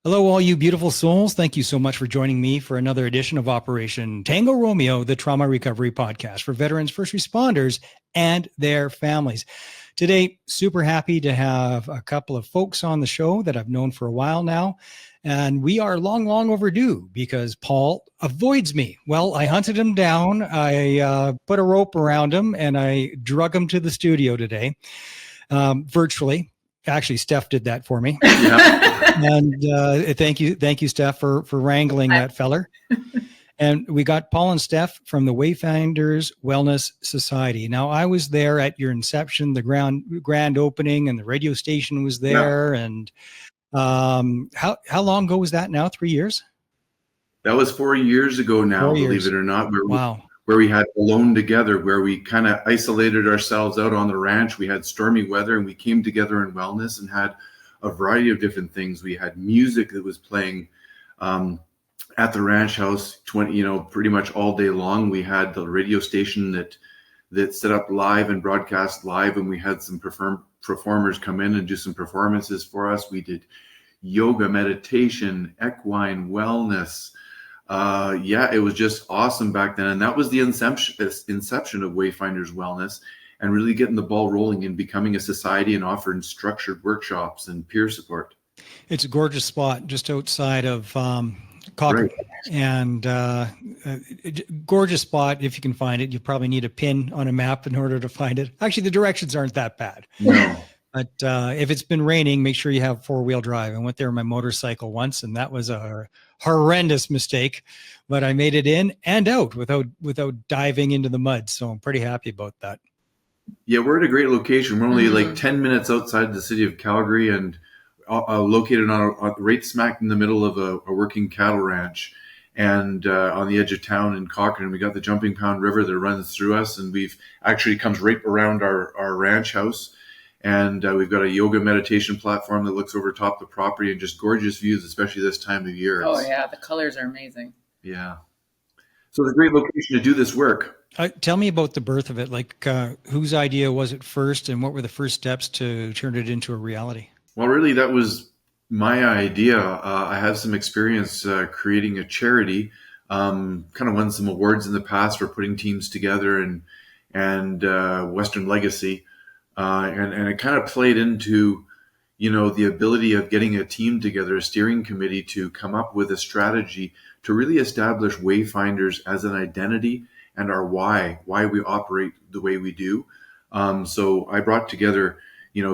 Hello, all you beautiful souls. Thank you so much for joining me for another edition of Operation Tango Romeo, the trauma recovery podcast for veterans, first responders, and their families. Today, super happy to have a couple of folks on the show that I've known for a while now. And we are long overdue because Paul avoids me. Well, I hunted him down. I put a rope around him and I drug him to the studio today, virtually. Actually, Steph did that for me. Yeah. And thank you, Steph, for wrangling that feller. And we got Paul and Steph from the Wayfinders Wellness Society. Now, I was there at your inception, the grand opening, and the radio station was there. Yeah. And how long ago was that now? 3 years? That was 4 years ago now, believe it or not. Wow. Where we had Alone Together, where we kind of isolated ourselves out on the ranch. We had stormy weather and we came together in wellness and had a variety of different things. We had music that was playing at the ranch house pretty much all day long. We had the radio station that set up live and broadcast live, and we had some performers come in and do some performances for us. We did yoga, meditation, equine wellness. It was just awesome back then. And that was the inception of Wayfinders Wellness, and really getting the ball rolling and becoming a society and offering structured workshops and peer support. It's a gorgeous spot just outside of Cochrane. Right. And gorgeous spot. If you can find it, you probably need a pin on a map in order to find it. Actually, the directions aren't that bad. No. But if it's been raining, make sure you have 4-wheel drive. I went there on my motorcycle once, and that was a horrendous mistake, but I made it in and out without diving into the mud. So I'm pretty happy about that. Yeah, we're at a great location. We're only like 10 minutes outside the city of Calgary, and located on right smack in the middle of a working cattle ranch, and on the edge of town in Cochrane. We got the Jumping Pound River that runs through us, and we've actually comes right around our ranch house. And we've got a yoga meditation platform that looks over top the property, and just gorgeous views, especially this time of year. Oh yeah, the colors are amazing. Yeah. So it's a great location to do this work. Tell me about the birth of it. Like whose idea was it first, and what were the first steps to turn it into a reality? Well, really, that was my idea. I have some experience creating a charity, kind of won some awards in the past for putting teams together, and Western Legacy. And it kind of played into, the ability of getting a team together, a steering committee, to come up with a strategy to really establish Wayfinders as an identity and our why we operate the way we do. So I brought together,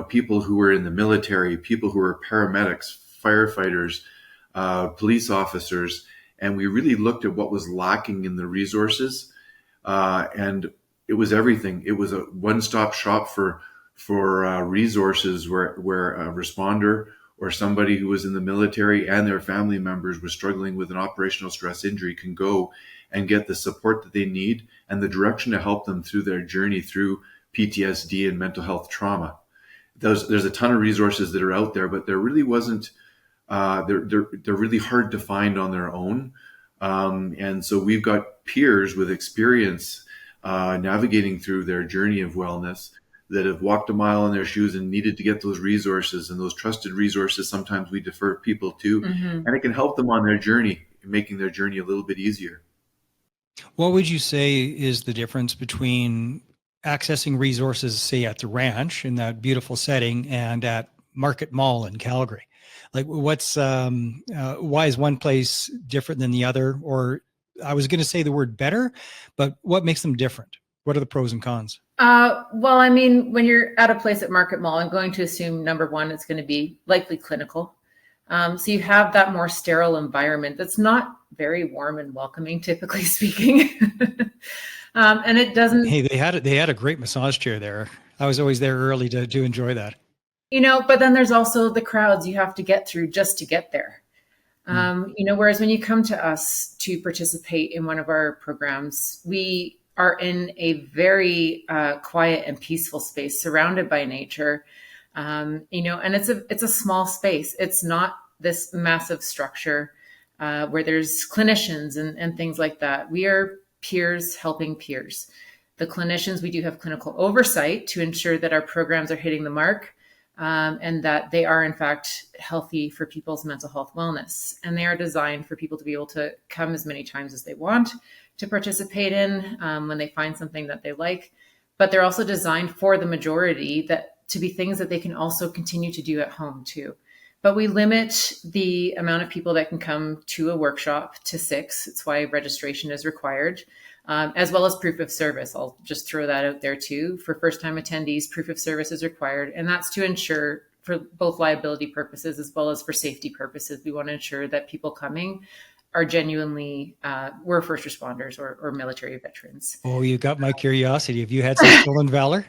people who were in the military, people who were paramedics, firefighters, police officers, and we really looked at what was lacking in the resources. And it was everything. It was a one-stop shop for resources where a responder or somebody who was in the military and their family members was struggling with an operational stress injury can go and get the support that they need and the direction to help them through their journey through PTSD and mental health trauma. There's a ton of resources that are out there, but there really wasn't. They're really hard to find on their own, and so we've got peers with experience navigating through their journey of wellness that have walked a mile in their shoes and needed to get those resources, and those trusted resources sometimes we defer people to, and it can help them on their journey, making their journey a little bit easier. What would you say is the difference between accessing resources, say at the ranch in that beautiful setting, and at Market Mall in Calgary? Like what's why is one place different than the other? Or I was going to say the word better, but what makes them different? What are the pros and cons? Well, I mean, when you're at a place at Market Mall, I'm going to assume number one, it's going to be likely clinical. So you have that more sterile environment that's not very warm and welcoming, typically speaking. And it doesn't. Hey, they had a great massage chair there. I was always there early to enjoy that. But then there's also the crowds you have to get through just to get there. Whereas when you come to us to participate in one of our programs, we are in a very quiet and peaceful space surrounded by nature. And it's a small space. It's not this massive structure where there's clinicians and things like that. We are peers helping peers. The clinicians, we do have clinical oversight to ensure that our programs are hitting the mark. and that they are in fact healthy for people's mental health wellness. And they are designed for people to be able to come as many times as they want to participate in when they find something that they like. But they're also designed for the majority that to be things that they can also continue to do at home too. But we limit the amount of people that can come to a workshop to 6. It's why registration is required, as well as proof of service. I'll just throw that out there too. For first-time attendees, proof of service is required. And that's to ensure, for both liability purposes as well as for safety purposes, we want to ensure that people coming are genuinely, we're first responders or military veterans. Oh, you got my curiosity. Have you had some stolen valor?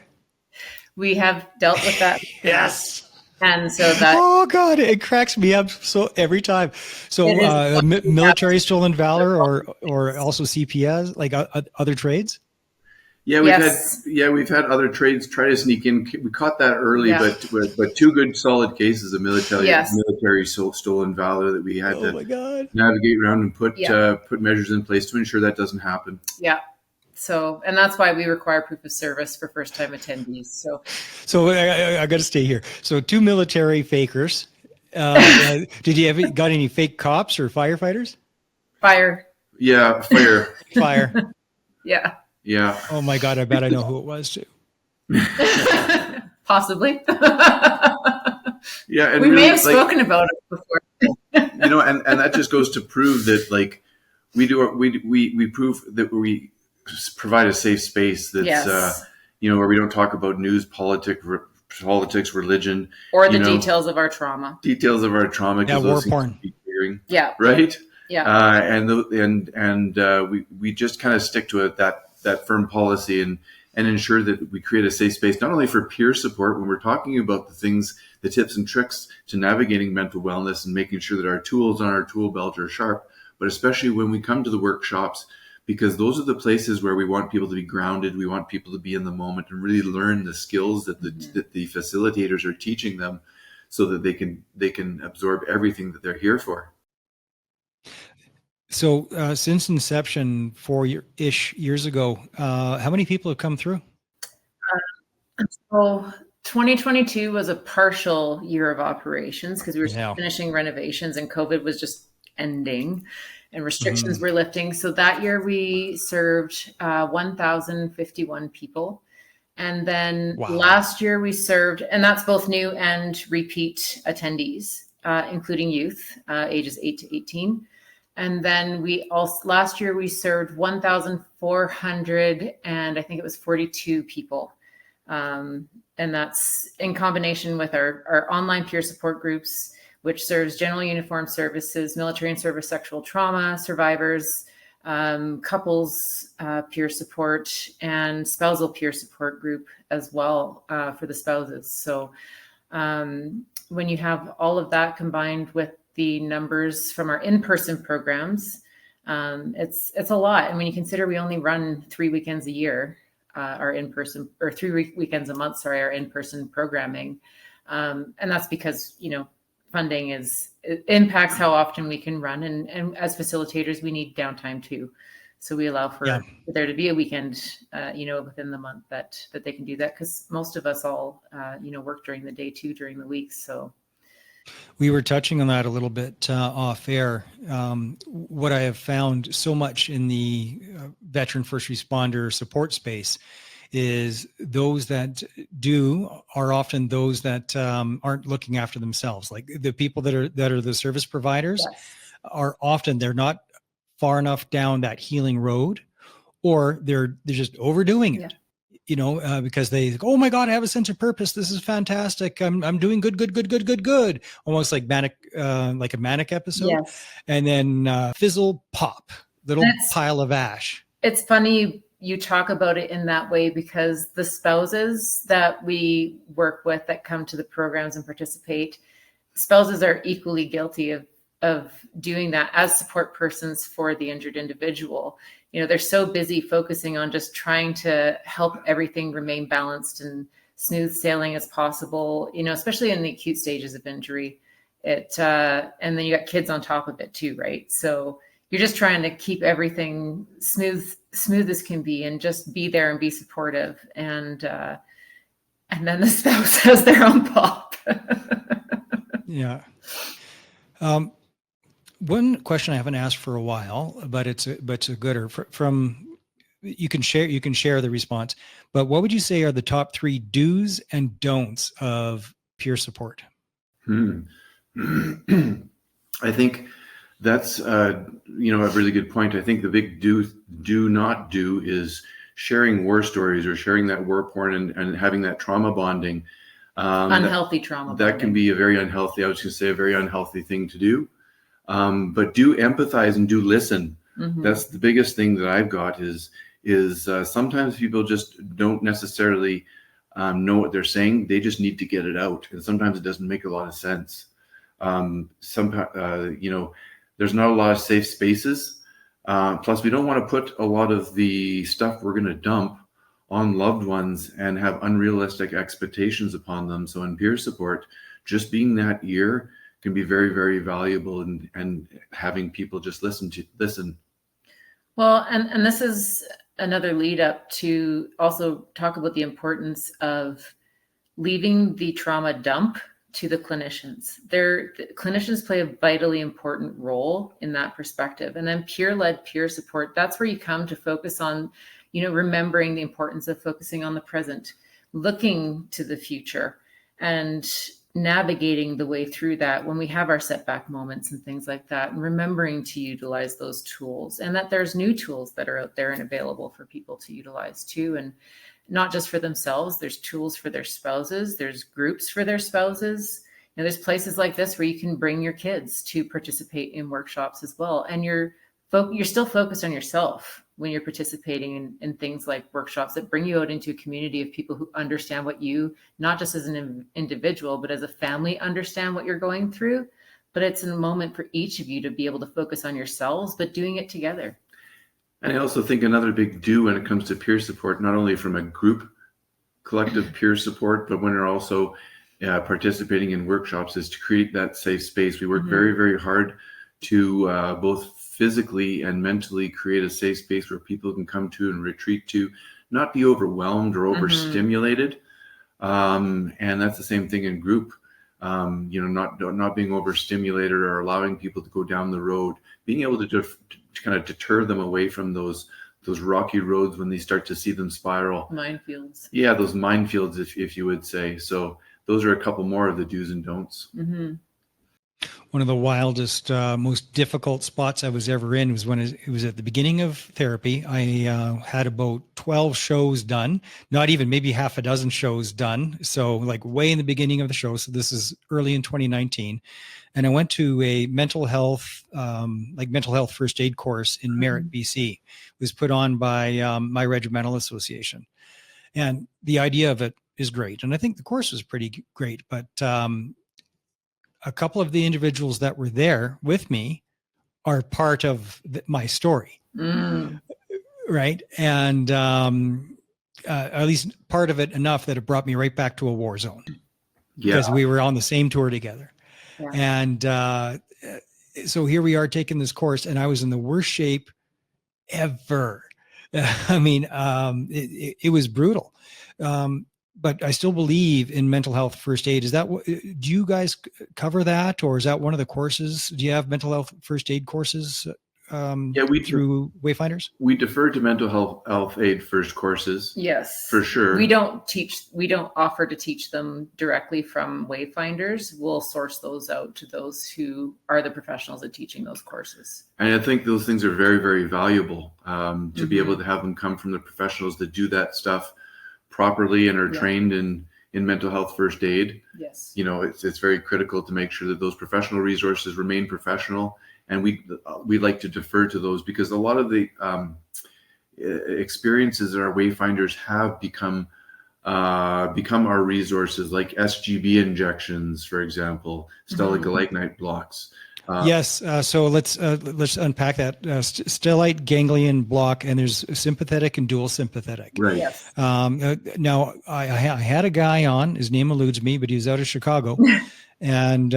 We have dealt with that. Yes. And so that, oh God, it cracks me up so every time. So military stolen valor or also CPS, like other trades? Yeah, we've had other trades try to sneak in. We caught that early, but 2 good solid cases of military stolen valor that we had to navigate around and put measures in place to ensure that doesn't happen. Yeah. So, and that's why we require proof of service for first-time attendees. So I got to stay here. So 2 military fakers. Did you ever got any fake cops or firefighters? Fire. Yeah, fire. Fire. Yeah. Yeah. Oh my God, I bet I know who it was too. Possibly. Yeah, and we may have spoken about it before. And that just goes to prove that, like, we prove that we provide a safe space that's where we don't talk about news, politics, religion, or the details of our trauma. Yeah, war porn. Yeah. Right. Yeah. We just kind of stick to it, that firm policy and ensure that we create a safe space, not only for peer support when we're talking about the tips and tricks to navigating mental wellness and making sure that our tools on our tool belt are sharp, but especially when we come to the workshops, because those are the places where we want people to be grounded. We want people to be in the moment and really learn the skills that the facilitators are teaching them, so that they can absorb everything that they're here for. So since inception 4-ish years ago, how many people have come through? So 2022 was a partial year of operations because we were finishing renovations and COVID was just ending and restrictions were lifting. So that year we served 1,051 people. And then last year we served, and that's both new and repeat attendees, including youth, ages 8 to 18. And then last year we served 1,400 and I think it was 42 people. And that's in combination with our online peer support groups, which serves general uniformed services, military and service sexual trauma survivors, couples peer support, and spousal peer support group as well for the spouses. So when you have all of that combined with the numbers from our in-person programs, it's a lot. And when you consider we only run 3 weekends a year, our in-person, or 3 weekends a month, our in-person programming. And that's because, funding it impacts how often we can run. And as facilitators, we need downtime too. So we allow for there to be a weekend, within the month that they can do that, because most of us all, work during the day too, during the week. So we were touching on that a little bit off air. What I have found so much in the veteran first responder support space is those that are often those that aren't looking after themselves. Like the people that are the service providers are often, they're not far enough down that healing road, or they're just overdoing it. Because they think, oh my God, I have a sense of purpose. This is fantastic. I'm doing good. Almost like like a manic episode. Yes. And then fizzle, pop, pile of ash. It's funny you talk about it in that way, because the spouses that we work with that come to the programs and participate, spouses are equally guilty of doing that as support persons for the injured individual. They're so busy focusing on just trying to help everything remain balanced and smooth sailing as possible, especially in the acute stages of injury. And then you got kids on top of it too, right? So you're just trying to keep everything smooth as can be and just be there and be supportive. And then the spouse has their own pop. Yeah. One question I haven't asked for a while, but it's a gooder from you can share the response, but what would you say are the top 3 do's and don'ts of peer support? I think that's a really good point. I think the big do not do is sharing war stories or sharing that war porn and having that trauma bonding. Unhealthy trauma bonding. That can be a very unhealthy, I was going to say, a very unhealthy thing to do. But do empathize and do listen. Mm-hmm. That's the biggest thing that I've got is sometimes people just don't necessarily know what they're saying. They just need to get it out. And sometimes it doesn't make a lot of sense. There's not a lot of safe spaces. Plus, we don't want to put a lot of the stuff we're going to dump on loved ones and have unrealistic expectations upon them. So in peer support, just being that ear can be very, very valuable, and having people just listen. Well, and this is another lead up to also talk about the importance of leaving the trauma dump to the clinicians. The clinicians play a vitally important role in that perspective. And then peer-led peer support, that's where you come to focus on, remembering the importance of focusing on the present, looking to the future, and navigating the way through that when we have our setback moments and things like that, and remembering to utilize those tools, and that there's new tools that are out there and available for people to utilize too. And not just for themselves, there's tools for their spouses, there's groups for their spouses. There's places like this where you can bring your kids to participate in workshops as well. And you're still focused on yourself when you're participating in things like workshops that bring you out into a community of people who understand what you, not just as an individual, but as a family, understand what you're going through. But it's a moment for each of you to be able to focus on yourselves, but doing it together. And I also think another big do when it comes to peer support, not only from a group collective peer support, but when you're also participating in workshops, is to create that safe space. We work mm-hmm. very, very hard to both physically and mentally create a safe space where people can come to and retreat to, not be overwhelmed or overstimulated. Mm-hmm. And that's the same thing in group. Not being overstimulated or allowing people to go down the road, being able to kind of deter them away from those rocky roads when they start to see them spiral. Minefields. Yeah, those minefields, if you would say. So those are a couple more of the do's and don'ts. Mm-hmm. One of the wildest, most difficult spots I was ever in was when it was at the beginning of therapy. I had about 12 shows done, not even, maybe half a dozen shows done. So like way in the beginning of the show. So this is early in 2019. And I went to a mental health first aid course in Merritt, BC. It was put on by my regimental association. And the idea of it is great. And I think the course was pretty great, but a couple of the individuals that were there with me are part of my story. Right. And at least part of it enough that it brought me right back to a war zone because we were on the same tour together. Yeah. And so here we are taking this course, and I was in the worst shape ever. I mean, it was brutal. But I still believe in mental health first aid. Is that do you guys cover that, or is that one of the courses? Do you have mental health first aid courses? Through Wayfinders? We defer to mental health aid first courses. Yes, for sure. We don't offer to teach them directly from Wayfinders. We'll source those out to those who are the professionals at teaching those courses. And I think those things are very, very valuable to be able to have them come from the professionals that do that stuff properly and are trained in mental health first aid. Yes. It's very critical to make sure that those professional resources remain professional. And we like to defer to those because a lot of the experiences that our Wayfinders have become our resources, like SGB injections, for example, stellate glycinite blocks. Yes. So let's unpack that. Stellate ganglion block, and there's sympathetic and dual sympathetic. Right. Yes. Now I had a guy on. His name eludes me, but he was out of Chicago, and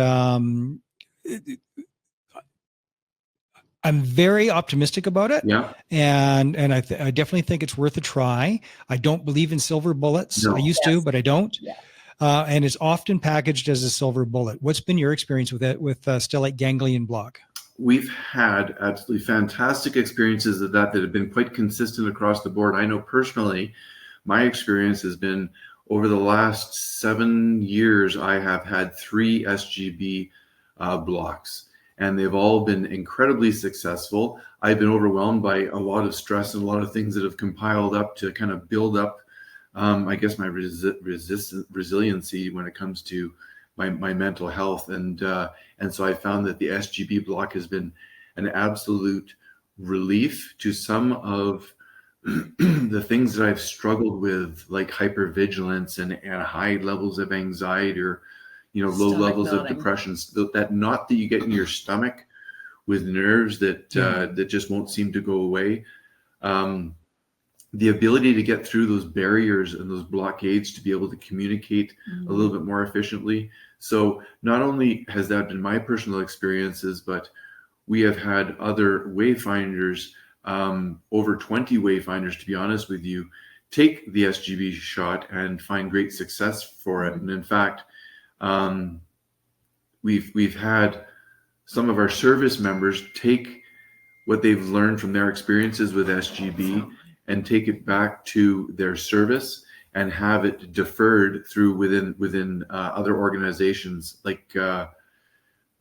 I'm very optimistic about it. Yeah. And I definitely think it's worth a try. I don't believe in silver bullets. No. I used to, but I don't. Yeah. and it's often packaged as a silver bullet. What's been your experience with it, with stellate ganglion block? We've had absolutely fantastic experiences of that have been quite consistent across the board. I know personally, my experience has been over the last 7 years, I have had 3 SGB blocks, and they've all been incredibly successful. I've been overwhelmed by a lot of stress and a lot of things that have compiled up to kind of build up, I guess, my resiliency when it comes to my mental health. And so I found that the SGB block has been an absolute relief to some of the things that I've struggled with, like hypervigilance and high levels of anxiety, or low levels of depression, that knot that you get in your stomach with nerves that that just won't seem to go away. The ability to get through those barriers and those blockades to be able to communicate a little bit more efficiently. So not only has that been my personal experiences, but we have had other Wayfinders, over 20 Wayfinders, to be honest with you, take the SGB shot and find great success for it. And in fact, we've had some of our service members take what they've learned from their experiences with SGB and take it back to their service and have it deferred through within other organizations, like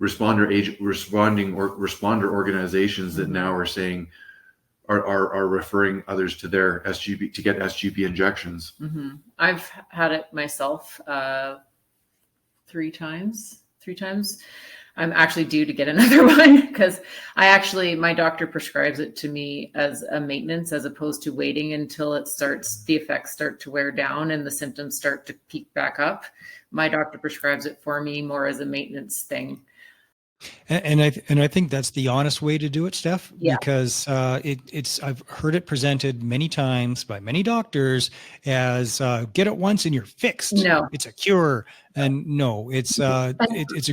responder organizations that now are saying are referring others to their SGB to get SGB injections. Mm-hmm. I've had it myself 3 times. I'm actually due to get another one because my doctor prescribes it to me as a maintenance, as opposed to waiting until the effects start to wear down and the symptoms start to peak back up. My doctor prescribes it for me more as a maintenance thing. And I think that's the honest way to do it, Steph, because I've heard it presented many times by many doctors as get it once and you're fixed. No, it's a cure, and no, it's a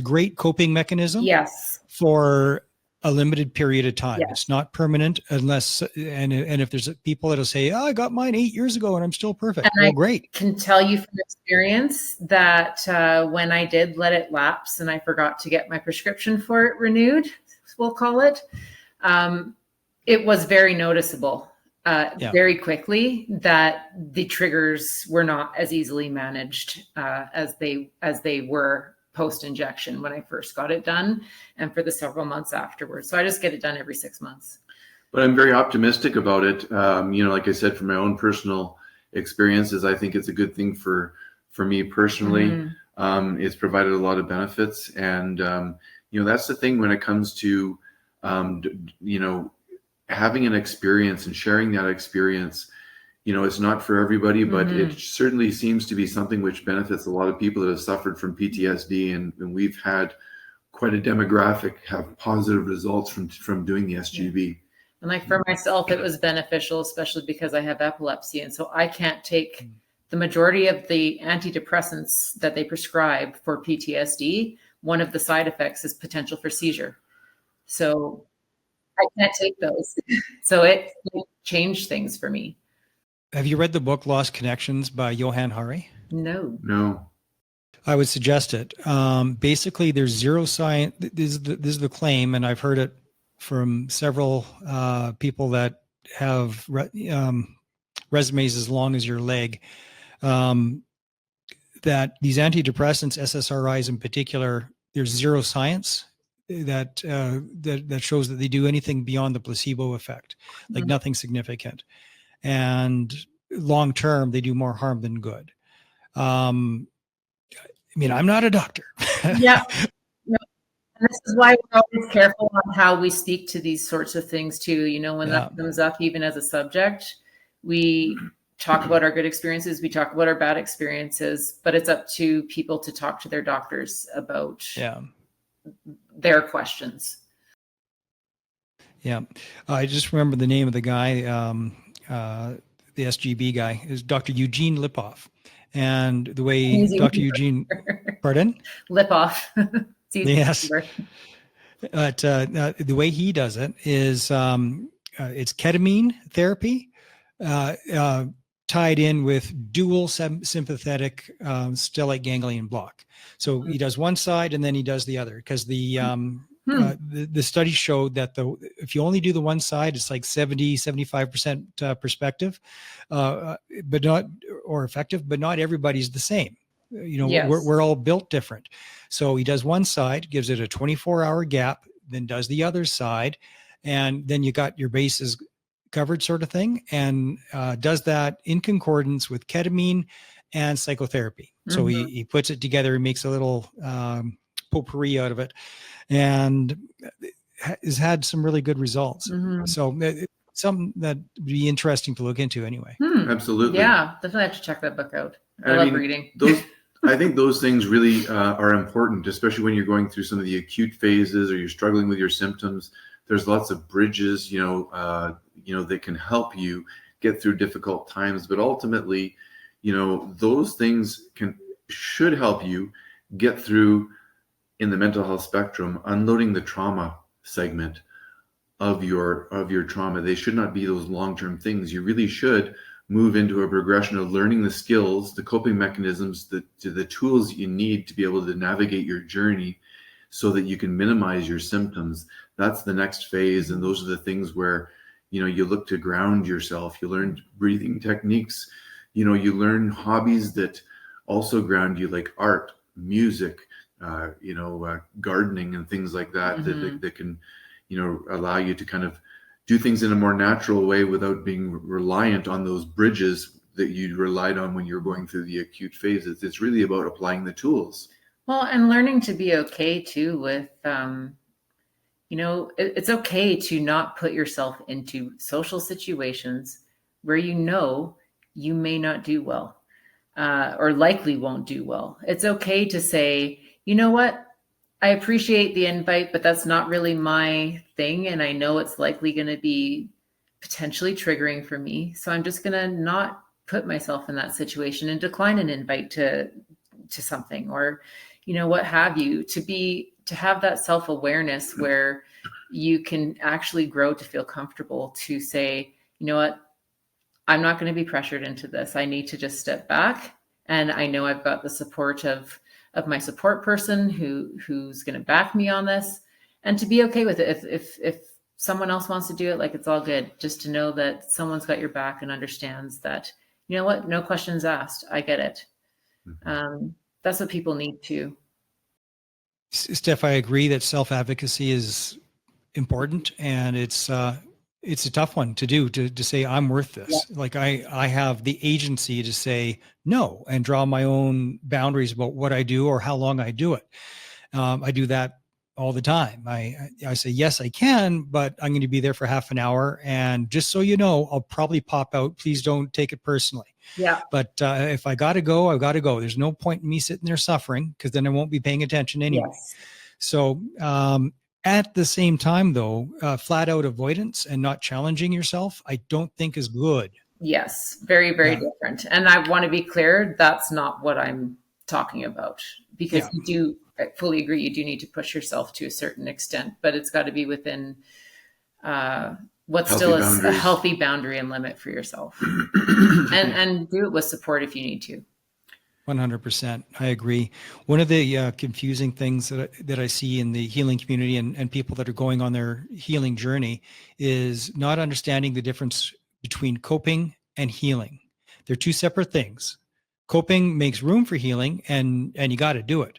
great coping mechanism. Yes, for a limited period of time. Yes. It's not permanent unless, and if there's people that'll say, "Oh, I got mine 8 years ago and I'm still perfect." And great. I can tell you from experience that when I did let it lapse and I forgot to get my prescription for it renewed, we'll call it, it was very noticeable very quickly that the triggers were not as easily managed as they were post-injection when I first got it done, and for the several months afterwards. So I just get it done every 6 months. But I'm very optimistic about it. Like I said, from my own personal experiences, I think it's a good thing for me personally. Mm-hmm. It's provided a lot of benefits, and that's the thing when it comes to having an experience and sharing that experience. It's not for everybody, but mm-hmm. It certainly seems to be something which benefits a lot of people that have suffered from PTSD. And we've had quite a demographic have positive results from doing the SGB. And like for myself, it was beneficial, especially because I have epilepsy. And so I can't take the majority of the antidepressants that they prescribe for PTSD. One of the side effects is potential for seizure. So I can't take those. So it changed things for me. Have you read the book Lost Connections by Johann Hari? No. I would suggest it. Basically, there's zero science. This is the claim, and I've heard it from several people that have resumes as long as your leg, that these antidepressants, SSRIs in particular, there's zero science that shows that they do anything beyond the placebo effect, like mm-hmm. nothing significant. And long term, they do more harm than good. I'm not a doctor. Yeah. No. And this is why we're always careful on how we speak to these sorts of things too. When that comes up, even as a subject, we talk about our good experiences, we talk about our bad experiences, but it's up to people to talk to their doctors about their questions. Yeah. I just remember the name of the guy, the SGB guy, is Dr. Eugene Lipoff. And the way Dr. Eugene, pardon? Lipoff. Yes. But the way he does it is it's ketamine therapy, tied in with dual sympathetic stellate ganglion block. So he does one side and then he does the other, because the study showed that if you only do the one side, it's like 75% perspective, but not, or effective, but not everybody's the same. Yes. We're all built different. So he does one side, gives it a 24-hour gap, then does the other side, and then you got your bases covered, sort of thing, and does that in concordance with ketamine and psychotherapy. So he puts it together, he makes a little potpourri out of it, and has had some really good results. So it's something that would be interesting to look into anyway. Absolutely. Yeah, definitely have to check that book out. I love reading. I think those things really are important, especially when you're going through some of the acute phases or you're struggling with your symptoms. There's lots of bridges, that can help you get through difficult times. But ultimately, those things should help you get through in the mental health spectrum, unloading the trauma segment of your trauma. They should not be those long-term things. You really should move into a progression of learning the skills, the coping mechanisms, the tools you need to be able to navigate your journey so that you can minimize your symptoms. That's the next phase. And those are the things where, you look to ground yourself. You learn breathing techniques. You learn hobbies that also ground you, like art, music, gardening and things like that, that can, allow you to kind of do things in a more natural way without being reliant on those bridges that you relied on when you're going through the acute phases. It's really about applying the tools. Well, and learning to be okay too with, it's okay to not put yourself into social situations where you may not do well, or likely won't do well. It's okay to say, you know what? I appreciate the invite, but that's not really my thing. And I know it's likely going to be potentially triggering for me. So I'm just going to not put myself in that situation and decline an invite to something, or, what have you, to have that self-awareness where you can actually grow to feel comfortable to say, you know what, I'm not going to be pressured into this. I need to just step back. And I know I've got the support of my support person who's going to back me on this, and to be okay with it. If someone else wants to do it, like, it's all good. Just to know that someone's got your back and understands that, you know what, no questions asked. I get it. That's what people need too. Steph, I agree that self-advocacy is important, and it's a tough one to do, to say I'm worth this. Yeah. Like I have the agency to say no and draw my own boundaries about what I do or how long I do it. I do that all the time. I say, yes, I can, but I'm going to be there for half an hour. And just so you know, I'll probably pop out. Please don't take it personally. Yeah. But if I got to go, I've got to go. There's no point in me sitting there suffering, because then I won't be paying attention anyway. Yes. So, at the same time, though, flat out avoidance and not challenging yourself, I don't think is good. Yes, very, very different. And I want to be clear, that's not what I'm talking about, because I fully agree, you do need to push yourself to a certain extent, but it's got to be within what's still a healthy boundary and limit for yourself. and do it with support if you need to. 100%. I agree. One of the confusing things that I see in the healing community and people that are going on their healing journey is not understanding the difference between coping and healing. They're two separate things. Coping makes room for healing, and you got to do it.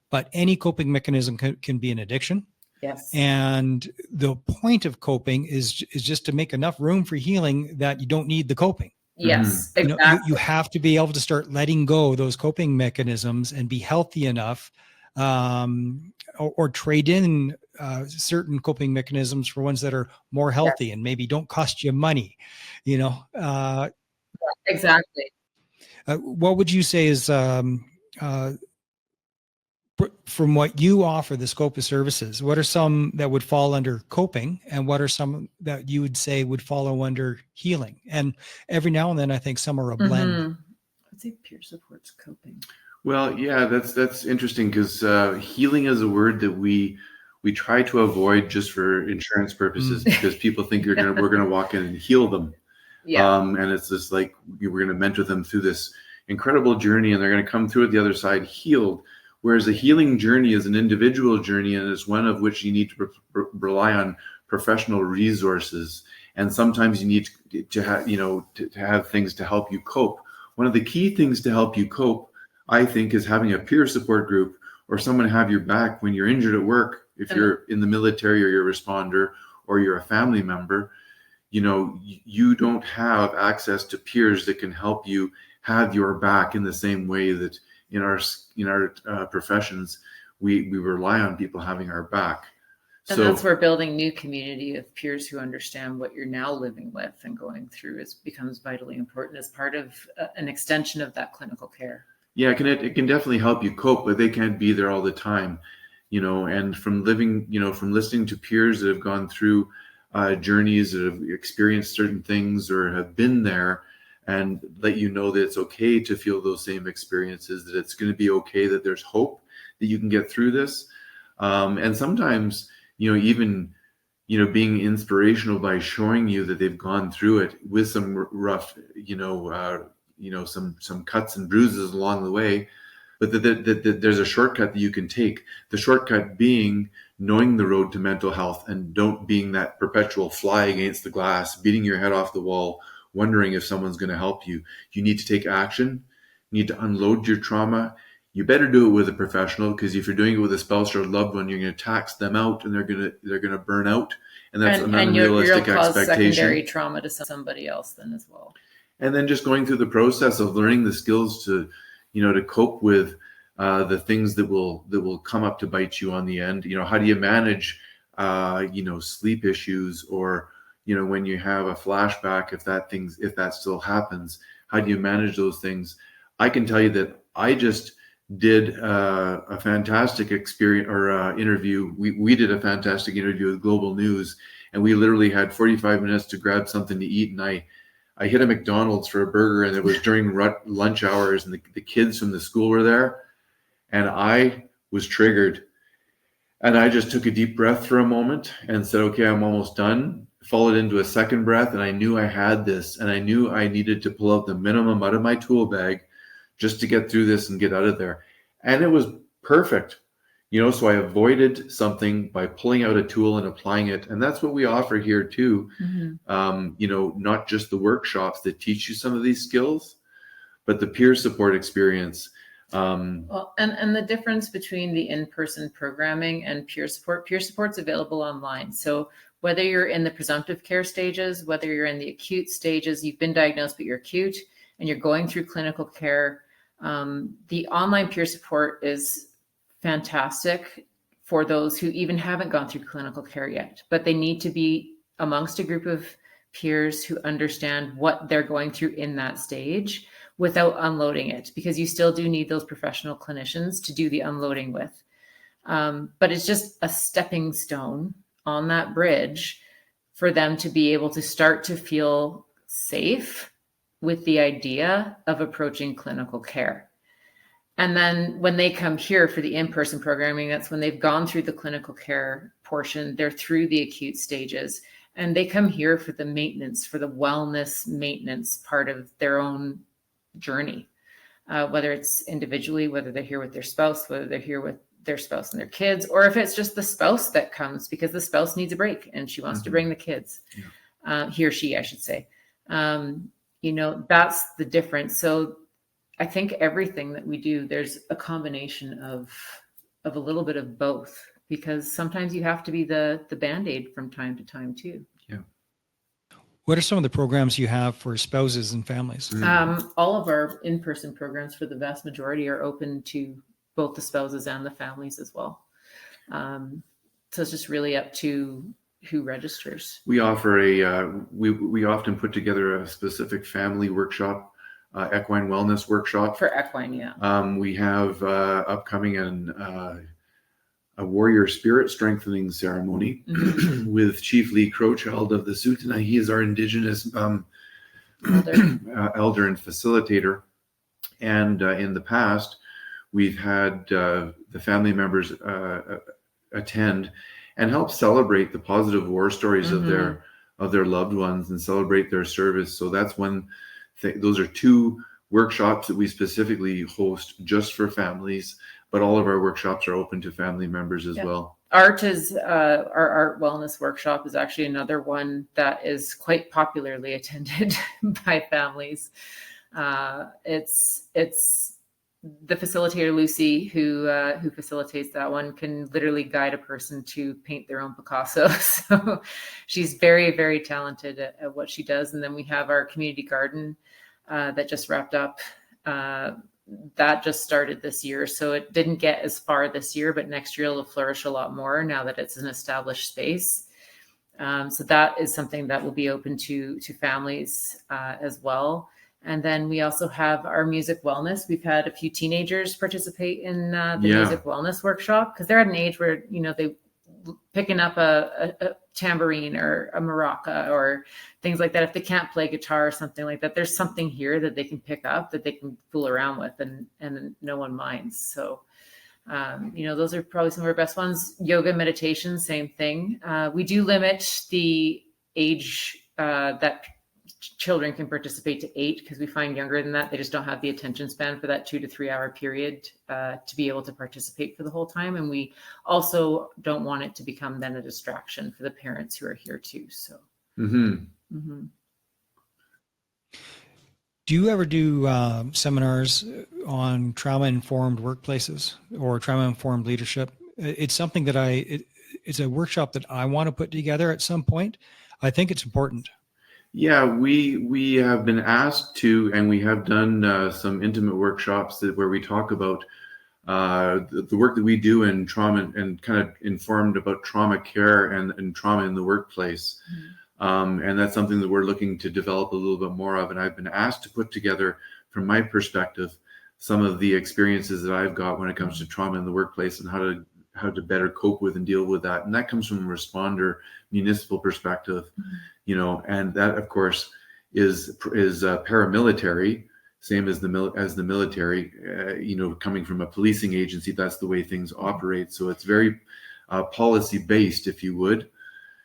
But any coping mechanism can be an addiction. Yes. And the point of coping is just to make enough room for healing that you don't need the coping. Yes, exactly. You have to be able to start letting go those coping mechanisms and be healthy enough, or trade in certain coping mechanisms for ones that are more healthy and maybe don't cost you money. Exactly. What would you say is, from what you offer, the scope of services, what are some that would fall under coping, and what are some that you would say would follow under healing? And every now and then, I think some are a blend. I'd say peer support's coping. Well, yeah, that's interesting, because healing is a word that we try to avoid just for insurance purposes, because people think we're going to walk in and heal them. Yeah. And it's just like we're going to mentor them through this incredible journey, and they're going to come through it the other side healed. Whereas a healing journey is an individual journey, and it's one of which you need to rely on professional resources. And sometimes you need to have, to have things to help you cope. One of the key things to help you cope, I think, is having a peer support group or someone have your back when you're injured at work. If you're in the military or you're a responder or you're a family member, you don't have access to peers that can help you have your back in the same way that in our professions, we rely on people having our back. And that's where building new community of peers who understand what you're now living with and going through becomes vitally important as part of an extension of that clinical care. Yeah, it can definitely help you cope, but they can't be there all the time, and from listening to peers that have gone through journeys, that have experienced certain things or have been there, and let you know that it's okay to feel those same experiences, that it's going to be okay, that there's hope that you can get through this. And sometimes, even, being inspirational by showing you that they've gone through it with some rough, some cuts and bruises along the way, but that there's a shortcut that you can take. The shortcut being knowing the road to mental health and don't being that perpetual fly against the glass, beating your head off the wall, wondering if someone's going to help you. You need to take action. You need to unload your trauma. You better do it with a professional, because if you're doing it with a spouse or a loved one, you're going to tax them out, and they're going to burn out, and that's an unrealistic you'll cause expectation. Secondary trauma to somebody else then as well. And then just going through the process of learning the skills to, to cope with the things that will come up to bite you on the end. How do you manage, sleep issues, or when you have a flashback, if that still happens, how do you manage those things? I can tell you that I just did a fantastic experience or interview. We did a fantastic interview with Global News, and we literally had 45 minutes to grab something to eat, and I hit a McDonald's for a burger, and it was during lunch hours, and the kids from the school were there, and I was triggered. And I just took a deep breath for a moment and said, okay, I'm almost done. Followed into a second breath, and I knew I had this, and I knew I needed to pull out the minimum out of my tool bag just to get through this and get out of there. And it was perfect. So I avoided something by pulling out a tool and applying it. And that's what we offer here too. Mm-hmm. Not just the workshops that teach you some of these skills, but the peer support experience. Well, and the difference between the in-person programming and peer support's available online. So whether you're in the presumptive care stages, whether you're in the acute stages, you've been diagnosed, but you're acute and you're going through clinical care, the online peer support is fantastic for those who even haven't gone through clinical care yet, but they need to be amongst a group of peers who understand what they're going through in that stage without unloading it, because you still do need those professional clinicians to do the unloading with. But it's just a stepping stone on that bridge for them to be able to start to feel safe with the idea of approaching clinical care. And then when they come here for the in-person programming, that's when they've gone through the clinical care portion, they're through the acute stages, and they come here for the maintenance, for the wellness maintenance part of their own journey, whether it's individually, whether they're here with their spouse, whether they're here with their spouse and their kids, or if it's just the spouse that comes because the spouse needs a break and she wants to bring the kids, he or she, I should say. That's the difference. So I think everything that we do, there's a combination of a little bit of both, because sometimes you have to be the Band-Aid from time to time too. Yeah. What are some of the programs you have for spouses and families? All of our in-person programs, for the vast majority, are open to both the spouses and the families as well. So it's just really up to who registers. We offer we often put together a specific family workshop, equine wellness workshop. For equine, yeah. We have upcoming a warrior spirit strengthening ceremony with Chief Lee Crowchild of the Sutana. He is our Indigenous elder and facilitator. And in the past, we've had the family members attend and help celebrate the positive war stories of of their loved ones and celebrate their service. So that's one thing. Those are two workshops that we specifically host just for families, but all of our workshops are open to family members as well. Art is our art wellness workshop is actually another one that is quite popularly attended by families. It's the facilitator Lucy who facilitates that one can literally guide a person to paint their own Picasso. So she's very, very talented at what she does. And then we have our community garden that just wrapped up. That just started this year, so it didn't get as far this year, but next year it'll flourish a lot more now that it's an established space. So that is something that will be open to families as well. And then we also have our music wellness. We've had a few teenagers participate in the music wellness workshop because they're at an age where, they picking up a tambourine or a maraca or things like that. If they can't play guitar or something like that, there's something here that they can pick up that they can fool around with and no one minds. So, those are probably some of our best ones. Yoga, meditation, same thing. We do limit the age that children can participate to 8 because we find younger than that, they just don't have the attention span for that 2 to 3 hour period to be able to participate for the whole time. And we also don't want it to become then a distraction for the parents who are here too. So. Mm-hmm. Do you ever do seminars on trauma-informed workplaces or trauma-informed leadership? It's something that it's a workshop that I want to put together at some point. I think it's important. Yeah, we have been asked to, and we have done some intimate workshops where we talk about the work that we do in trauma and kind of informed about trauma care and trauma in the workplace. And that's something that we're looking to develop a little bit more of. And I've been asked to put together, from my perspective, some of the experiences that I've got when it comes to trauma in the workplace and how to better cope with and deal with that. And that comes from a responder municipal perspective, and that of course is paramilitary, same as the military, coming from a policing agency, that's the way things operate. So it's very policy based, if you would.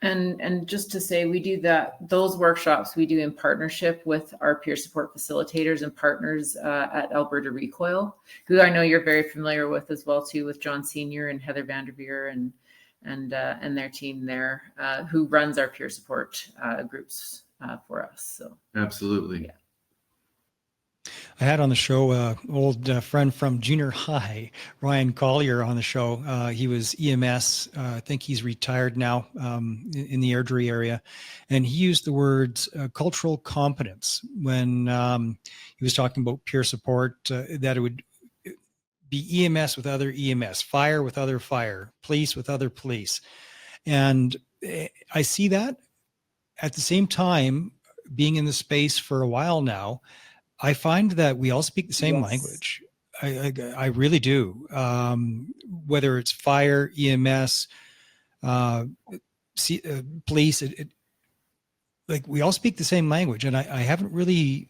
And just to say, we do those workshops we do in partnership with our peer support facilitators and partners at Alberta Recoil, who I know you're very familiar with as well too, with John Senior and Heather Vanderveer and their team there, who runs our peer support groups for us. So absolutely. Yeah. I had on the show an old friend from junior high, Ryan Collier, on the show. He was EMS. I think he's retired now in the Airdrie area. And he used the words cultural competence when he was talking about peer support, that it would be EMS with other EMS, fire with other fire, police with other police. And I see that. At the same time, being in the space for a while now, I find that we all speak the same language. I really do. Whether it's fire, EMS, police, like we all speak the same language, and I haven't really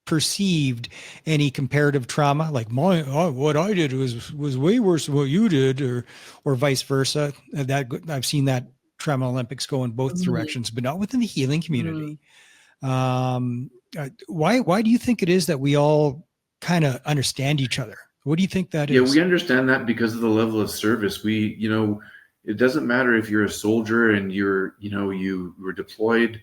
perceived any comparative trauma. Like what I did was way worse than what you did, or vice versa. That I've seen that trauma Olympics go in both directions, but not within the healing community. Why do you think it is that we all kind of understand each other? What do you think that is? Yeah, we understand that because of the level of service. It doesn't matter if you're a soldier and you were deployed,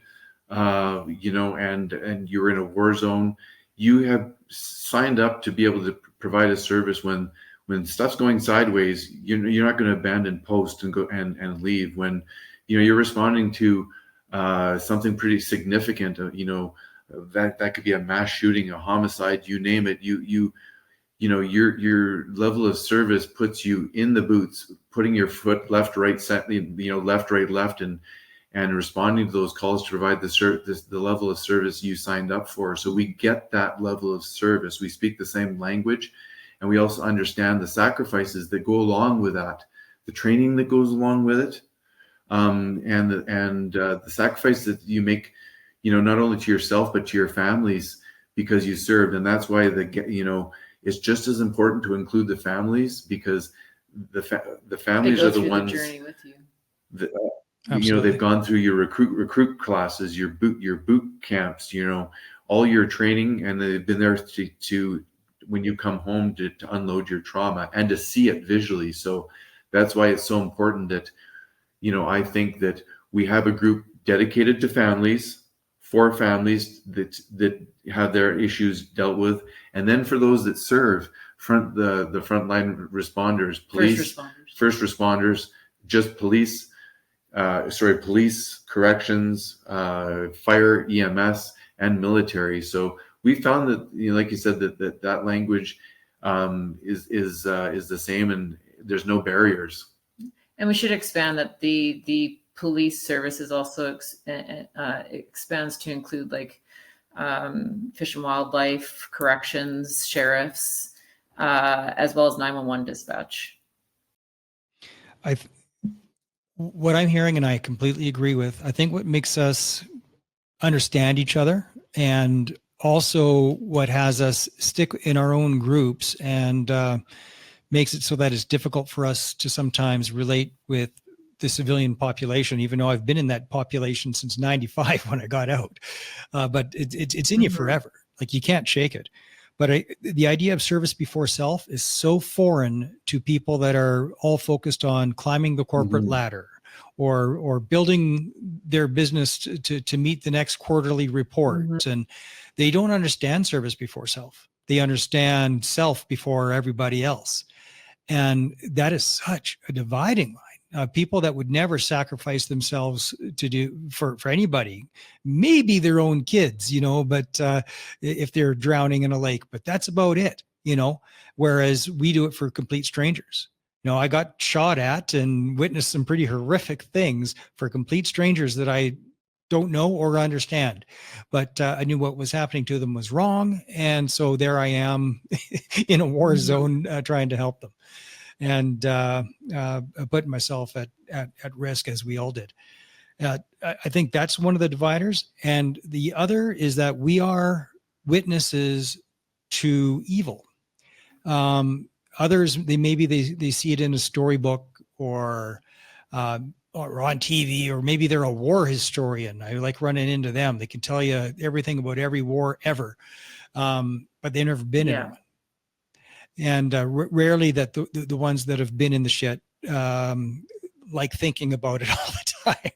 and you're in a war zone. You have signed up to be able to provide a service when stuff's going sideways. You're not going to abandon post and go and leave. When you're responding to something pretty significant, that could be a mass shooting, a homicide, you name it. Your level of service puts you in the boots, putting your foot left, right, left, right, left, and responding to those calls to provide the level of service you signed up for. So we get that level of service. We speak the same language, and we also understand the sacrifices that go along with that, the training that goes along with it, and the sacrifice that you make, not only to yourself but to your families because you served. And that's why it's just as important to include the families, because the families are the ones. The journey with you. Absolutely. they've gone through your recruit classes, your boot camps, all your training, and they've been there to when you come home to unload your trauma and to see it visually. So that's why it's so important that, I think that we have a group dedicated to families, for families that have their issues dealt with, and then for those that serve the frontline responders, police, first responders, just police, police, corrections, fire, EMS, and military. So we found that, like you said, that language is the same, and there's no barriers. And we should expand that the police services also expands to include like fish and wildlife, corrections, sheriffs, as well as 911 dispatch. What I'm hearing, and I completely agree with, I think what makes us understand each other, and also what has us stick in our own groups, and makes it so that it's difficult for us to sometimes relate with the civilian population, even though I've been in that population since 95 when I got out. But it's in you forever. Like, you can't shake it. But the idea of service before self is so foreign to people that are all focused on climbing the corporate ladder, or building their business to meet the next quarterly report. And they don't understand service before self. They understand self before everybody else. And that is such a dividing line. People that would never sacrifice themselves to do for anybody, maybe their own kids, but if they're drowning in a lake, but that's about it, whereas we do it for complete strangers. I got shot at and witnessed some pretty horrific things for complete strangers that I don't know or understand, but I knew what was happening to them was wrong. And so there I am in a war zone trying to help them, and putting myself at risk, as we all did. I think that's one of the dividers. And the other is that we are witnesses to evil. Others, they see it in a storybook, or on TV, or maybe they're a war historian. I like running into them. They can tell you everything about every war ever, but they've never been in one. And rarely that the ones that have been in the shit like thinking about it all the time,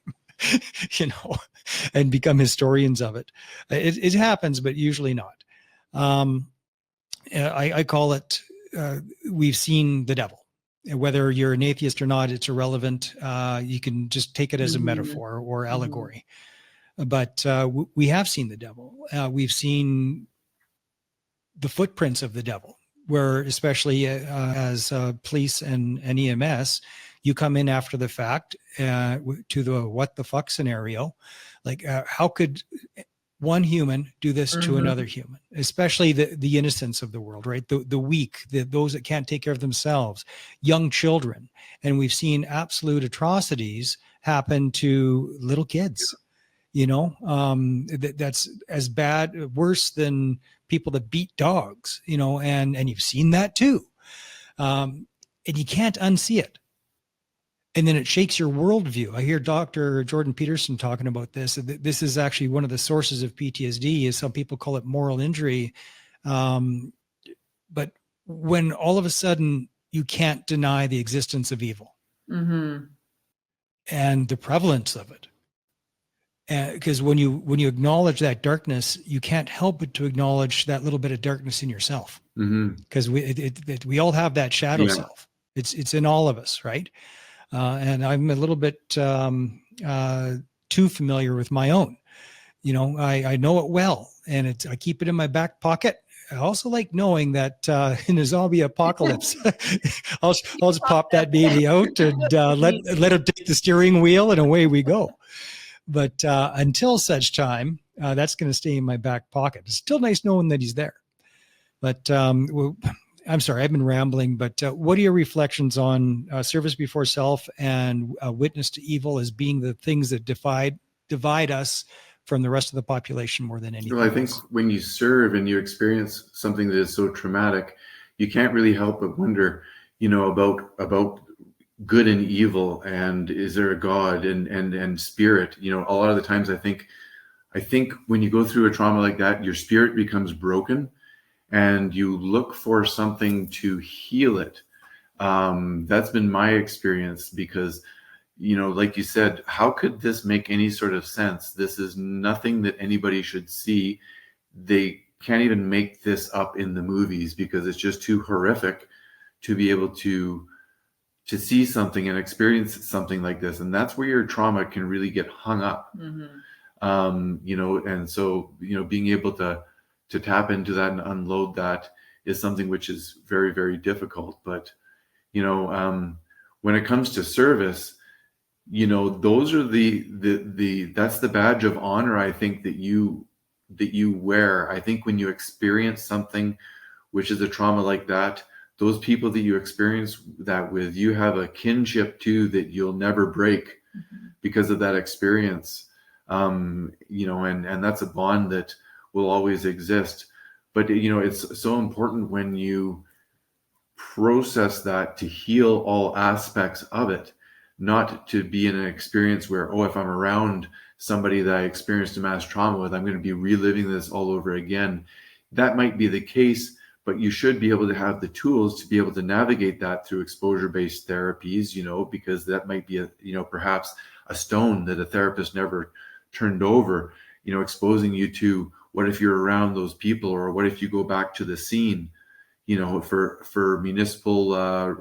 and become historians of it. It happens, but usually not. I call it, we've seen the devil. Whether you're an atheist or not, it's irrelevant. You can just take it as a metaphor or allegory. But we have seen the devil. We've seen the footprints of the devil, where especially as police and EMS, you come in after the fact to the what the fuck scenario. Like, how could one human do this to another human, especially the innocents of the world, right? The weak, those that can't take care of themselves, young children. And we've seen absolute atrocities happen to little kids, that's as bad, worse than people that beat dogs, and you've seen that too. And you can't unsee it. And then it shakes your worldview. I hear Dr. Jordan Peterson talking about this. This is actually one of the sources of PTSD, is some people call it moral injury. But when all of a sudden you can't deny the existence of evil and the prevalence of it. Because when you acknowledge that darkness, you can't help but to acknowledge that little bit of darkness in yourself. Because we all have that shadow self. It's in all of us, right? And I'm a little bit too familiar with my own. I know it well, and I keep it in my back pocket. I also like knowing that in a zombie apocalypse, I'll just pop that baby out and let it take the steering wheel, and away we go. But until such time, that's going to stay in my back pocket. It's still nice knowing that he's there. But I'm sorry, I've been rambling, but what are your reflections on service before self and witness to evil as being the things that divide us from the rest of the population more than anything? Well, I think when you serve and you experience something that is so traumatic, you can't really help but wonder, about good and evil, and is there a God and spirit? You know, a lot of the times I think when you go through a trauma like that, your spirit becomes broken and you look for something to heal it. That's been my experience because, you know, like you said, how could this make any sort of sense? This is nothing that anybody should see. They can't even make this up in the movies because it's just too horrific to be able to see something and experience something like this. And that's where your trauma can really get hung up. You know, and so, you know, being able to tap into that and unload that is something which is very, very difficult. But, you know, when it comes to service, you know, those are that's the badge of honor, I think, that you wear. I think when you experience something which is a trauma like that, those people that you experience that with, you have a kinship to that you'll never break because of that experience. You know, and that's a bond that will always exist. But, you know, it's so important when you process that to heal all aspects of it, not to be in an experience where, oh, if I'm around somebody that I experienced a mass trauma with, I'm going to be reliving this all over again. That might be the case, but you should be able to have the tools to be able to navigate that through exposure-based therapies, you know, because that might be perhaps a stone that a therapist never turned over, you know, exposing you to what if you're around those people, or what if you go back to the scene, you know, for municipal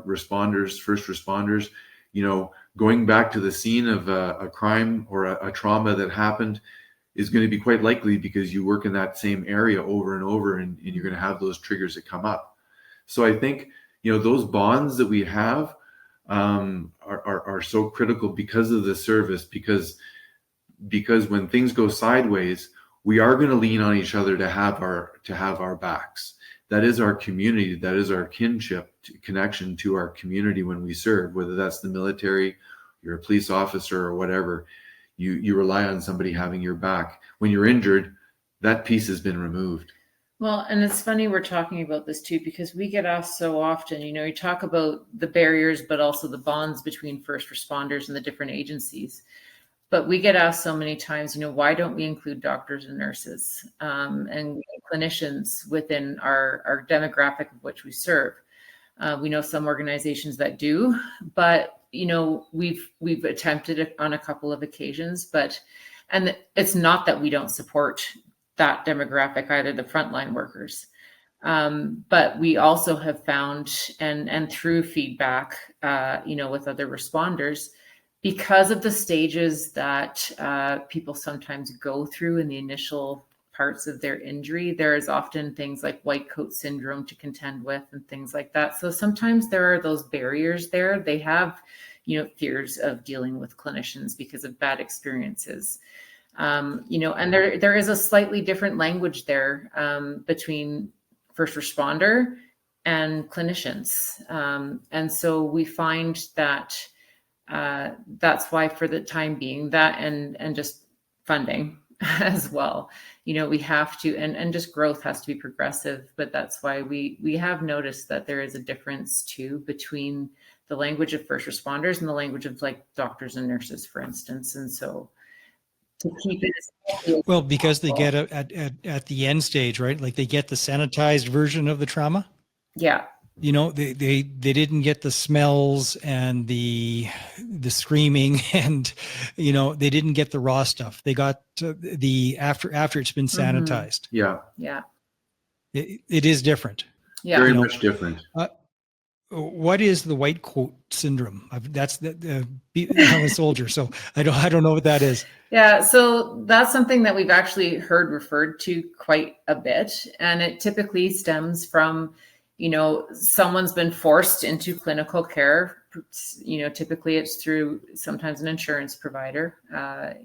responders, first responders, you know, going back to the scene of a crime or a trauma that happened is going to be quite likely because you work in that same area over and over, and you're going to have those triggers that come up. So I think, you know, those bonds that we have are so critical because of the service, because when things go sideways, we are going to lean on each other to have our backs. That is our community. That is our kinship connection to our community when we serve, whether that's the military, you're a police officer, or whatever. You rely on somebody having your back. When you're injured, that piece has been removed. Well, and it's funny we're talking about this too, because we get asked so often, you know, you talk about the barriers, but also the bonds between first responders and the different agencies. But we get asked so many times, you know, why don't we include doctors and nurses and clinicians within our demographic of which we serve? We know some organizations that do, but, you know, we've attempted it on a couple of occasions, and it's not that we don't support that demographic, either the frontline workers. But we also have found, and through feedback, you know, with other responders, because of the stages that people sometimes go through in the initial parts of their injury, there is often things like white coat syndrome to contend with and things like that. So sometimes there are those barriers there. They have, you know, fears of dealing with clinicians because of bad experiences. You know, and there is a slightly different language there between first responder and clinicians. And so we find that that's why, for the time being, that and just funding as well, you know, we have to, and just growth has to be progressive. But that's why we have noticed that there is a difference too between the language of first responders and the language of like doctors and nurses, for instance. And so to keep it as well, because they get at the end stage, right? Like they get the sanitized version of the trauma. Yeah. You know, they didn't get the smells and the screaming, and, you know, they didn't get the raw stuff. They got the after it's been sanitized. Yeah. Yeah. It is different. Yeah. Very much different. What is the white coat syndrome? That's I'm a soldier, so I don't know what that is. Yeah, so that's something that we've actually heard referred to quite a bit, and it typically stems from, you know, someone's been forced into clinical care. You know, typically it's through sometimes an insurance provider.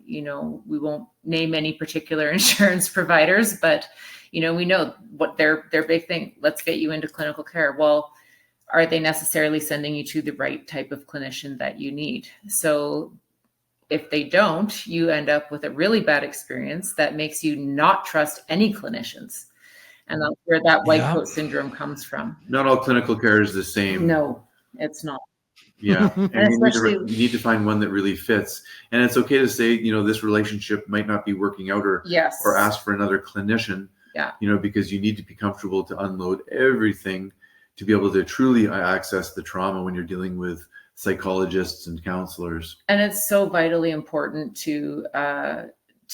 You know, we won't name any particular insurance providers, but, you know, we know what their big thing. Let's get you into clinical care. Well, are they necessarily sending you to the right type of clinician that you need? So if they don't, you end up with a really bad experience that makes you not trust any clinicians. And that's where that white coat syndrome comes from. Not all clinical care is the same. No, it's not. Yeah, and And you need to find one that really fits. And it's okay to say, this relationship might not be working out, or yes, ask for another clinician. Yeah. Because you need to be comfortable to unload everything to be able to truly access the trauma when you're dealing with psychologists and counselors. And it's so vitally important to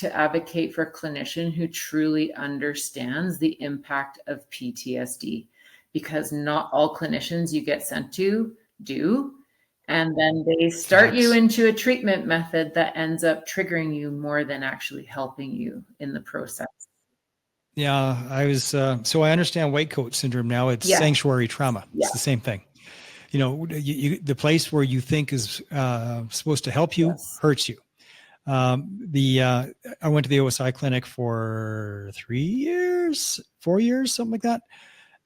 advocate for a clinician who truly understands the impact of PTSD, because not all clinicians you get sent to do. And then they start you into a treatment method that ends up triggering you more than actually helping you in the process. Yeah, I was, so I understand white coat syndrome now. It's sanctuary trauma. It's the same thing. The place where you think is supposed to help you hurts you. I went to the OSI clinic for 4 years, something like that,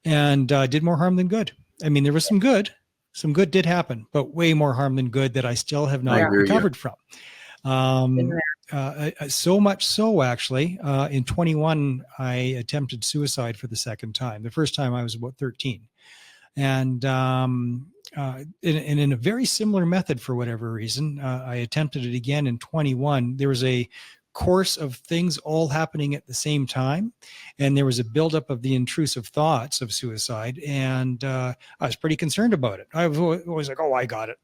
and did more harm than good. I mean, there was some good did happen, but way more harm than good that I still have not recovered from. So much so, actually, in 21, I attempted suicide for the second time. The first time I was about 13. And in a very similar method, for whatever reason, I attempted it again in 21. There was a course of things all happening at the same time, and there was a buildup of the intrusive thoughts of suicide, and I was pretty concerned about it. I was always like, oh, I got it,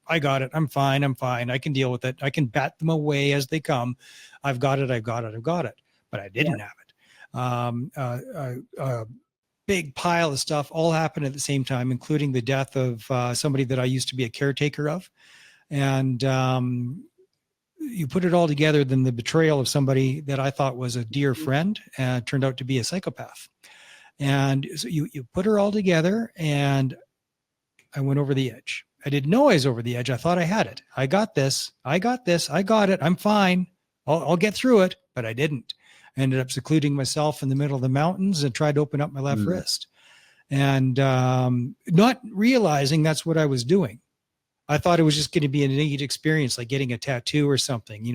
I'm fine, I can deal with it, I can bat them away as they come, I've got it. But I didn't have it. Big pile of stuff all happened at the same time, including the death of somebody that I used to be a caretaker of. And you put it all together, then the betrayal of somebody that I thought was a dear friend turned out to be a psychopath. And so you put her all together, and I went over the edge. I didn't know I was over the edge. I thought I had it. I got this. I got it. I'm fine. I'll get through it. But I didn't. I ended up secluding myself in the middle of the mountains and tried to open up my left wrist. And not realizing that's what I was doing. I thought it was just going to be a neat experience, like getting a tattoo or something,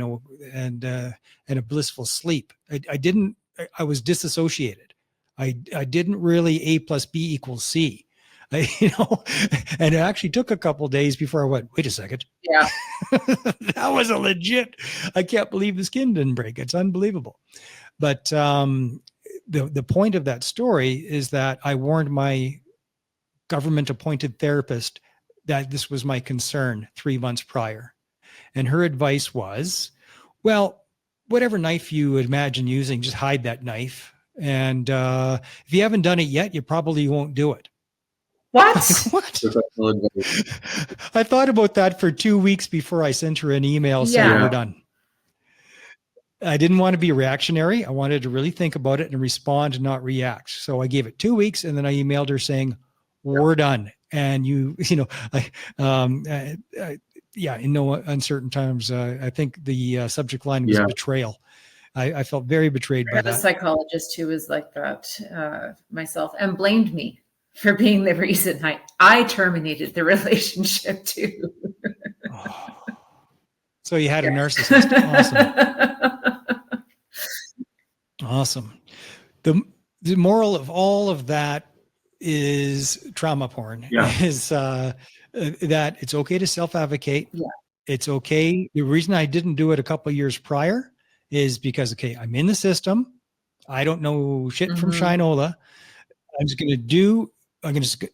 and a blissful sleep. I was disassociated. I didn't really A + B = C. And it actually took a couple of days before I went, wait a second. Yeah. That was a legit, I can't believe the skin didn't break. It's unbelievable. But the point of that story is that I warned my government appointed therapist that this was my concern 3 months prior. And her advice was, well, whatever knife you imagine using, just hide that knife. And if you haven't done it yet, you probably won't do it. What? What? I thought about that for 2 weeks before I sent her an email saying we're done. I didn't want to be reactionary. I wanted to really think about it and respond and not react. So I gave it 2 weeks, and then I emailed her saying, we're done. And in no uncertain times, I think the subject line was betrayal. I felt very betrayed by that. I had a psychologist who was like that myself, and blamed me for being the reason I terminated the relationship too. So you had a narcissist. Awesome. The moral of all of that is trauma porn. Is that it's okay to self-advocate. It's okay. The reason I didn't do it a couple of years prior is because, I'm in the system. I don't know shit from Shinola. I'm just going to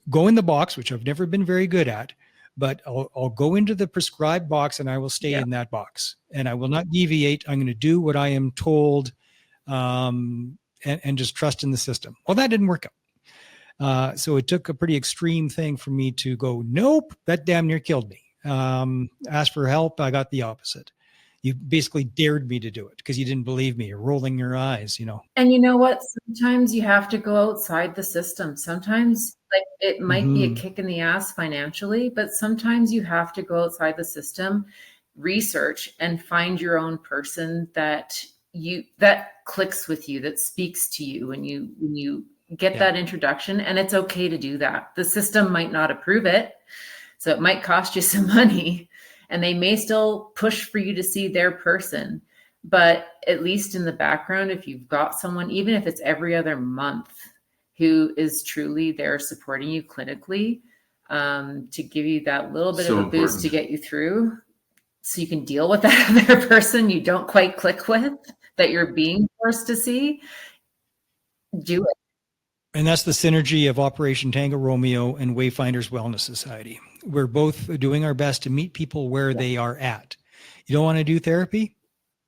go in the box, which I've never been very good at, but I'll go into the prescribed box, and I will stay in that box, and I will not deviate. I'm going to do what I am told, and just trust in the system. Well, that didn't work out. So it took a pretty extreme thing for me to go, nope, that damn near killed me. Asked for help. I got the opposite. You basically dared me to do it because you didn't believe me. You're rolling your eyes, And you know what? Sometimes you have to go outside the system. Sometimes it might be a kick in the ass financially, but sometimes you have to go outside the system, research, and find your own person that clicks with you, that speaks to you when you get that introduction. And it's okay to do that. The system might not approve it, so it might cost you some money, and they may still push for you to see their person. But at least in the background, if you've got someone, even if it's every other month, who is truly there supporting you clinically, to give you that little bit So of a boost important. to get you through, so you can deal with that other person you don't quite click with, that you're being forced to see. Do it. And that's the synergy of Operation Tango Romeo and Wayfinders Wellness Society. We're both doing our best to meet people where they are at. You don't want to do therapy?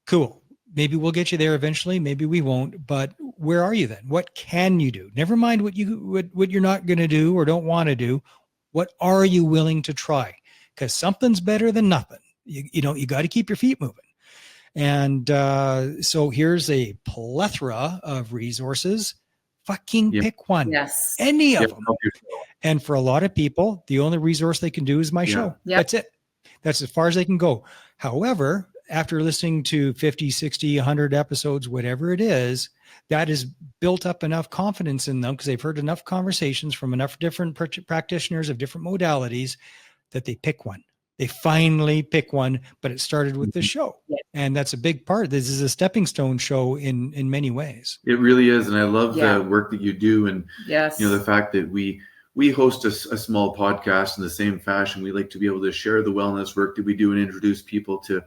Cool. Maybe we'll get you there eventually. Maybe we won't. But where are you then? What can you do? Never mind what you're not going to do or don't want to do. What are you willing to try? Because something's better than nothing. You got to keep your feet moving. And so here's a plethora of resources. Fucking pick one. Yes. Any of them. And for a lot of people, the only resource they can do is my show. Yep. That's it. That's as far as they can go. However, after listening to 50, 60, 100 episodes, whatever it is, that has built up enough confidence in them because they've heard enough conversations from enough different practitioners of different modalities that they pick one. They finally pick one, but it started with the show. Yeah. And that's a big part. This is a stepping stone show in many ways. It really is. And I love the work that you do. And the fact that we host a small podcast in the same fashion. We like to be able to share the wellness work that we do and introduce people to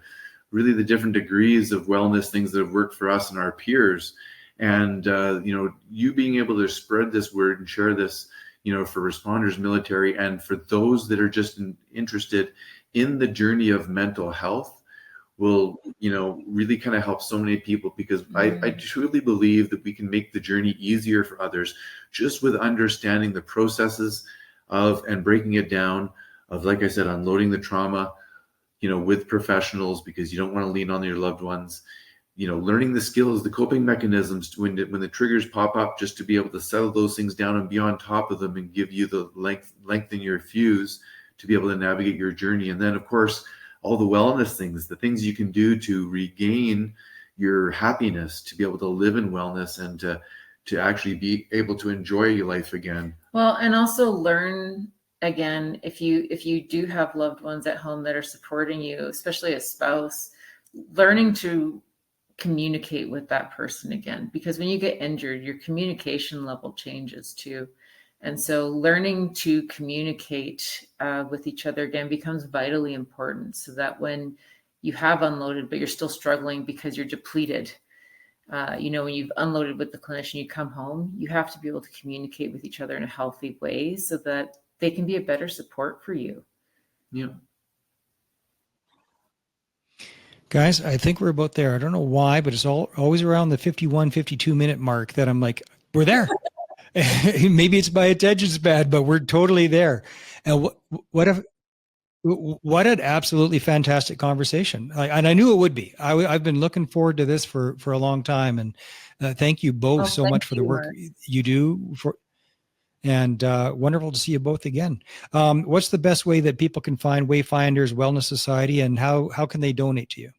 really the different degrees of wellness, things that have worked for us and our peers. And, you being able to spread this word and share this, for responders, military, and for those that are just interested in the journey of mental health will, really kind of help so many people, because I truly believe that we can make the journey easier for others just with understanding the processes of and breaking it down of, like I said, unloading the trauma, with professionals, because you don't want to lean on your loved ones, learning the skills, the coping mechanisms when the triggers pop up, just to be able to settle those things down and be on top of them and give you the lengthen your fuse to be able to navigate your journey. And then, of course, all the wellness things, the things you can do to regain your happiness, to be able to live in wellness and to actually be able to enjoy your life again. Well, and also learn, again, if you do have loved ones at home that are supporting you, especially a spouse, learning to communicate with that person again, because when you get injured, your communication level changes too. And so learning to communicate with each other again becomes vitally important, so that when you have unloaded, but you're still struggling because you're depleted, when you've unloaded with the clinician, you come home, you have to be able to communicate with each other in a healthy way so that they can be a better support for you. Yeah. Guys, I think we're about there. I don't know why, but it's always around the 51, 52 minute mark that I'm like, we're there. Maybe it's my attention span, but we're totally there. And what an absolutely fantastic conversation. And I knew it would be. I've been looking forward to this for a long time. And thank you both so much for the work you do. And wonderful to see you both again. What's the best way that people can find Wayfinders Wellness Society, and how can they donate to you?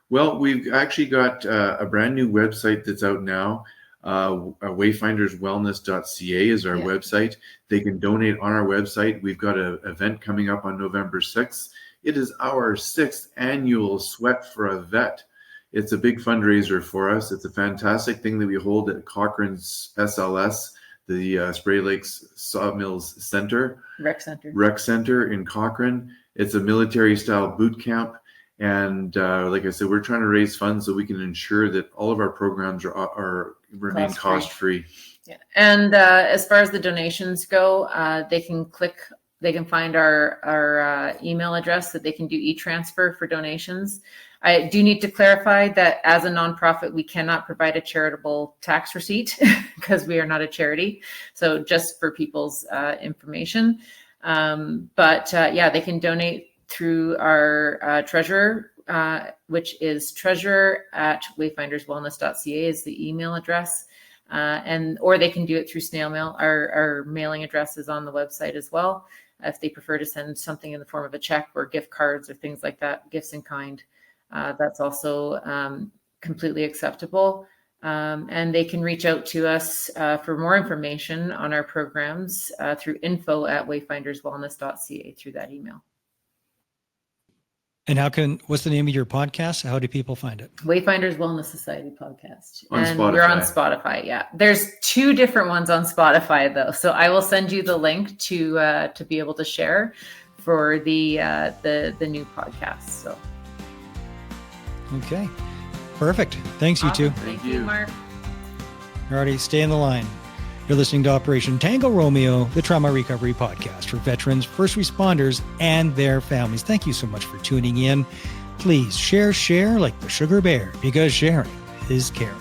Well, we've actually got a brand new website that's out now. Wayfinderswellness.ca is our website. They can donate on our website. We've got an event coming up on November 6th. It is our 6th annual Sweat for a Vet. It's a big fundraiser for us. It's a fantastic thing that we hold at Cochrane's SLS, the Spray Lakes Sawmills Center. Rec Center in Cochrane. It's a military-style boot camp. And like I said, we're trying to raise funds so we can ensure that all of our programs remain cost-free. Yeah. And as far as the donations go, they can find our email address that they can do e-transfer for donations. I do need to clarify that as a nonprofit, we cannot provide a charitable tax receipt because we are not a charity. So just for people's information. But they can donate through our treasurer, which is treasurer@wayfinderswellness.ca is the email address. Or they can do it through snail mail. Our mailing address is on the website as well. If they prefer to send something in the form of a check or gift cards or things like that, gifts in kind, that's also completely acceptable. And they can reach out to us for more information on our programs through info@wayfinderswellness.ca through that email. what's the name of your podcast? How do people find it? Wayfinders Wellness Society podcast. On and Spotify. You're on Spotify. Yeah. There's 2 different ones on Spotify though. So I will send you the link to be able to share for the new podcast. So. Okay. Perfect. Thanks, you two. Thank you, Mark. Alrighty, stay in the line. You're listening to Operation Tango Romeo, the trauma recovery podcast for veterans, first responders, and their families. Thank you so much for tuning in. Please share like the sugar bear, because sharing is caring.